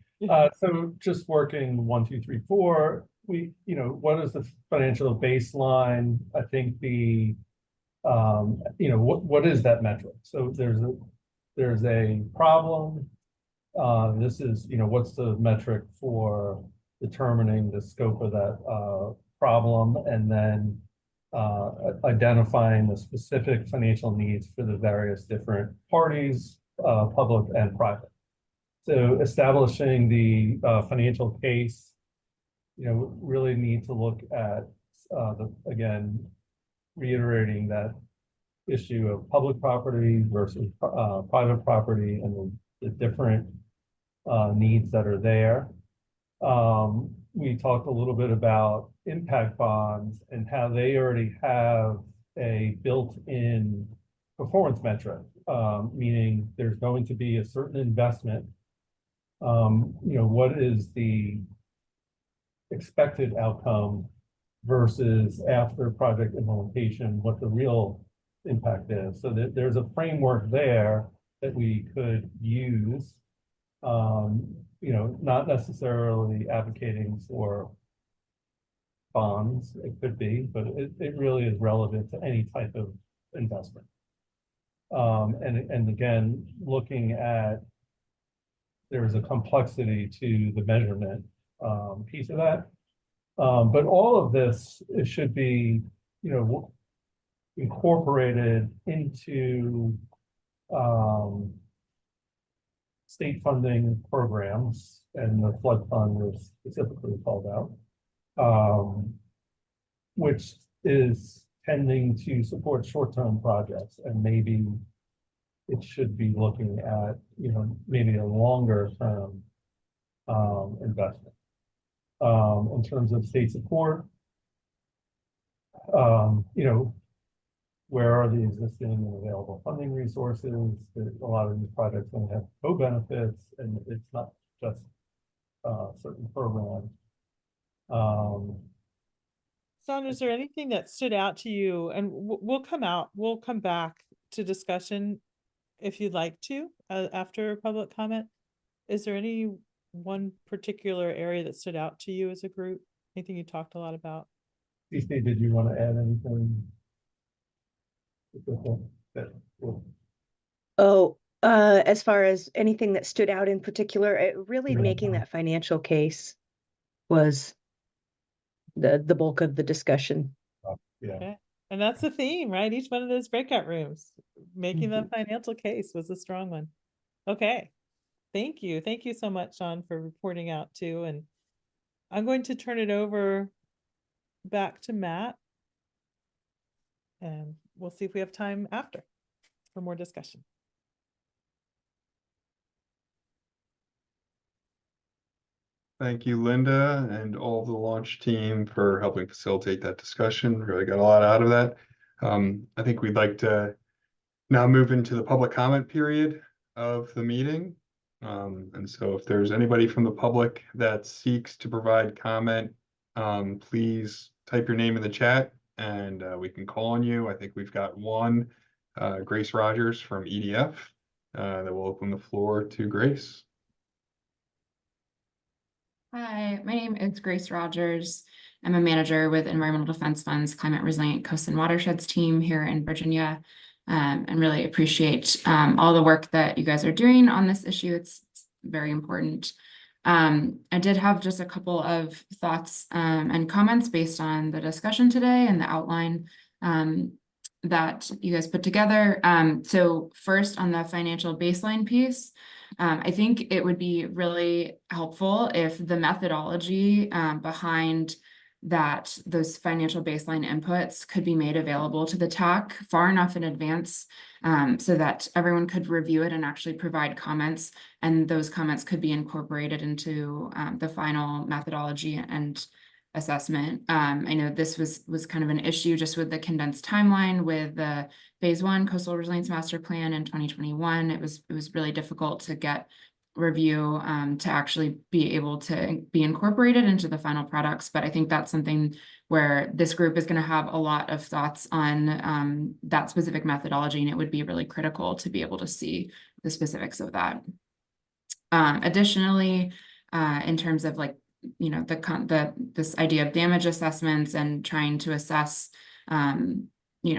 So just working 1, 2, 3, 4. What is the financial baseline? I think what is that metric? So there's a problem. This is, what's the metric for determining the scope of that problem, and then identifying the specific financial needs for the various different parties, public and private. So establishing the financial case, really need to look at again, reiterating that issue of public property versus private property and the different needs that are there. We talked a little bit about impact bonds and how they already have a built-in performance metric, meaning there's going to be a certain investment. What is the expected outcome versus after project implementation, what the real impact is. So there's a framework there that we could use. Not necessarily advocating for bonds, it could be, but it really is relevant to any type of investment. And again, looking at, there's a complexity to the measurement piece of that. But all of this, it should be, incorporated into state funding programs, and the flood fund was specifically called out, which is tending to support short-term projects, and maybe it should be looking at, maybe a longer term investment. In terms of state support, where are the existing and available funding resources? A lot of these projects don't have co-benefits, and it's not just certain programs. Sean, is there anything that stood out to you? And we'll come back to discussion if you'd like to, after public comment. Is there any one particular area that stood out to you as a group? Anything you talked a lot about? Stacey, did you want to add anything? As far as anything that stood out in particular, really making that financial case was the bulk of the discussion. Yeah. Okay. And that's the theme, right? Each one of those breakout rooms, making the financial case was a strong one. Okay. Thank you. Thank you so much, Sean, for reporting out too. And I'm going to turn it over back to Matt. And we'll see if we have time after for more discussion. Thank you, Linda, and all the launch team for helping facilitate that discussion. Really got a lot out of that. I think we'd like to now move into the public comment period of the meeting. And so if there's anybody from the public that seeks to provide comment, please type your name in the chat and we can call on you. I think we've got one, Grace Rogers from EDF, that will open the floor to Grace. Hi, my name is Grace Rogers. I'm a manager with Environmental Defense Fund's Climate Resilient Coasts and Watersheds team here in Virginia, and really appreciate all the work that you guys are doing on this issue. It's very important. I did have just a couple of thoughts and comments based on the discussion today and the outline that you guys put together. So first, on the financial baseline piece, I think it would be really helpful if the methodology behind those financial baseline inputs could be made available to the TAC far enough in advance so that everyone could review it and actually provide comments, and those comments could be incorporated into the final methodology and assessment. I know this was kind of an issue just with the condensed timeline with the Phase 1 Coastal Resilience Master Plan in 2021. It was really difficult to get review to actually be able to be incorporated into the final products. But I think that's something where this group is going to have a lot of thoughts on that specific methodology, and it would be really critical to be able to see the specifics of that. Additionally, in terms of this idea of damage assessments and trying to assess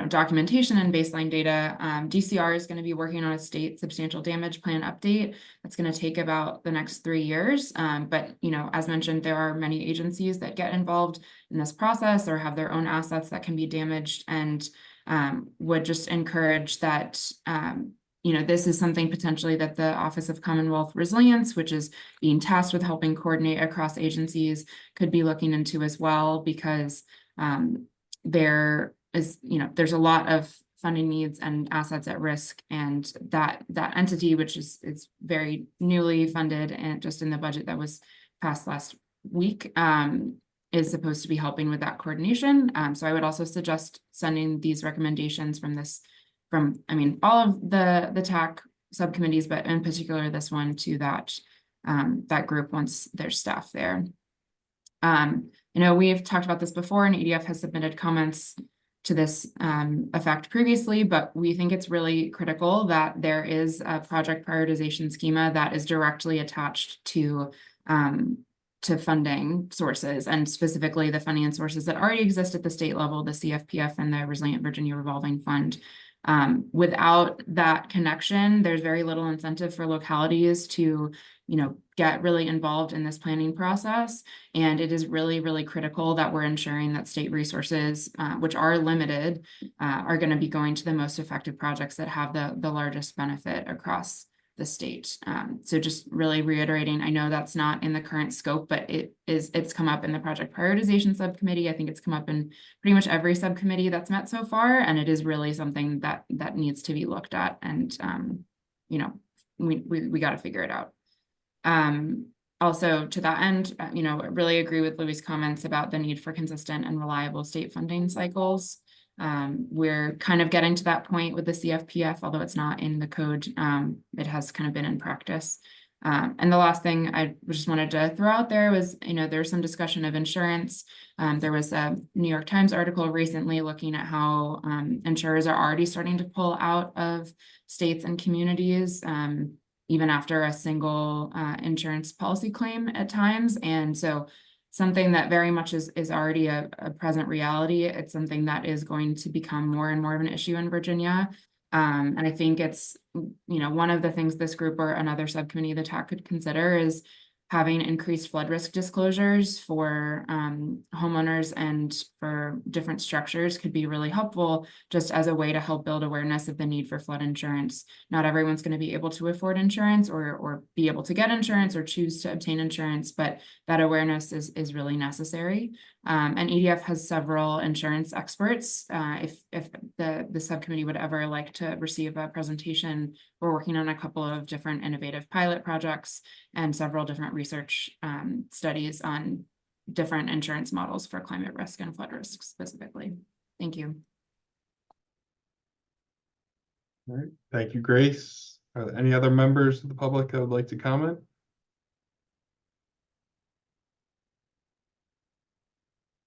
documentation and baseline data, DCR is going to be working on a state substantial damage plan update. That's going to take about the next 3 years. But, as mentioned, there are many agencies that get involved in this process or have their own assets that can be damaged, and would just encourage that, this is something potentially that the Office of Commonwealth Resilience, which is being tasked with helping coordinate across agencies, could be looking into as well, because there's a lot of funding needs and assets at risk, and that entity, which is very newly funded and just in the budget that was passed last week, is supposed to be helping with that coordination. So I would also suggest sending these recommendations from all of the TAC subcommittees, but in particular this one, to that group once there's staff there. We've talked about this before, and EDF has submitted comments this effect previously, but we think it's really critical that there is a project prioritization schema that is directly attached to funding sources, and specifically the funding sources that already exist at the state level, the CFPF and the Resilient Virginia Revolving Fund. Without that connection, there's very little incentive for localities to, get really involved in this planning process. And it is really, really critical that we're ensuring that state resources, which are limited, are going to be going to the most effective projects that have the largest benefit across the state. So just really reiterating, I know that's not in the current scope, but it's come up in the project prioritization subcommittee. I think it's come up in pretty much every subcommittee that's met so far, and it is really something that needs to be looked at. And we got to figure it out. Also to that end, I really agree with Louis' comments about the need for consistent and reliable state funding cycles. We're kind of getting to that point with the CFPF, although it's not in the code. It has kind of been in practice. And the last thing I just wanted to throw out there was, there's some discussion of insurance. There was a New York Times article recently looking at how insurers are already starting to pull out of states and communities, even after a single insurance policy claim at times. And so something that very much is already a present reality. It's something that is going to become more and more of an issue in Virginia. And I think it's, one of the things this group or another subcommittee of the TAC could consider is having increased flood risk disclosures for homeowners and for different structures could be really helpful, just as a way to help build awareness of the need for flood insurance. Not everyone's going to be able to afford insurance or be able to get insurance or choose to obtain insurance, but that awareness is really necessary. And EDF has several insurance experts. If the subcommittee would ever like to receive a presentation, we're working on a couple of different innovative pilot projects and several different research studies on different insurance models for climate risk and flood risk specifically. Thank you. All right, thank you, Grace. Are there any other members of the public that would like to comment?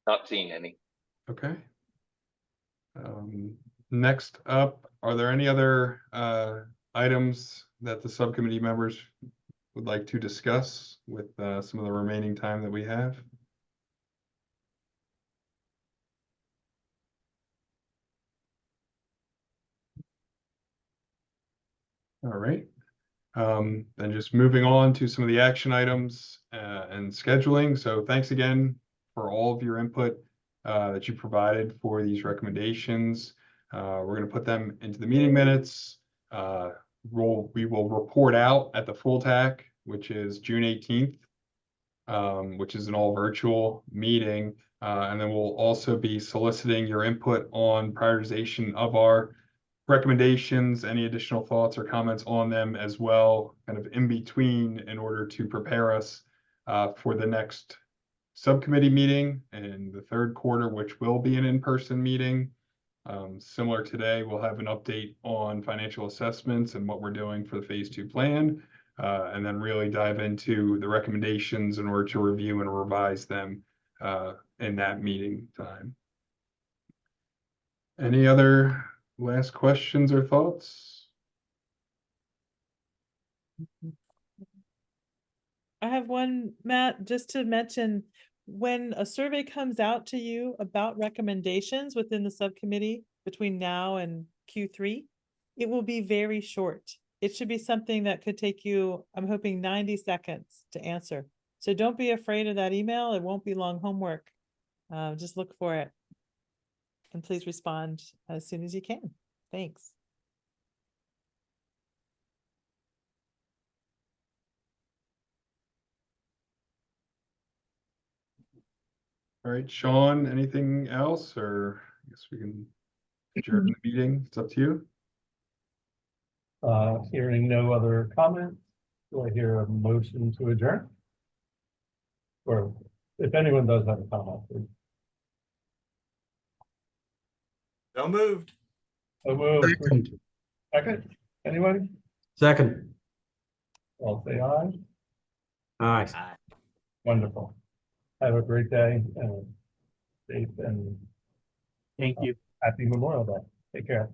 Not seeing any. Okay. Next up, are there any other items that the subcommittee members would like to discuss with some of the remaining time that we have? All right. Then just moving on to some of the action items and scheduling. So thanks again for all of your input that you provided for these recommendations. We're going to put them into the meeting minutes. We will report out at the full TAC, which is June 18th, which is an all virtual meeting. And then we'll also be soliciting your input on prioritization of our recommendations, any additional thoughts or comments on them as well, kind of in between, in order to prepare us for the next subcommittee meeting in the third quarter, which will be an in-person meeting. Similar today, we'll have an update on financial assessments and what we're doing for the phase 2 plan, and then really dive into the recommendations in order to review and revise them in that meeting time. Any other last questions or thoughts? I have one, Matt, just to mention, when a survey comes out to you about recommendations within the subcommittee between now and Q3, it will be very short. It should be something that could take you, I'm hoping, 90 seconds to answer. So don't be afraid of that email. It won't be long homework. Just look for it. And please respond as soon as you can. Thanks. All right, Sean, anything else, or I guess we can adjourn the meeting? It's up to you. Hearing no other comments, do I hear a motion to adjourn? Or if anyone does have a comment, please. So moved. So moved. Second, anybody? Second. All say aye. Aye. Wonderful. Have a great day and safe and Thank you. Happy Memorial Day. Take care.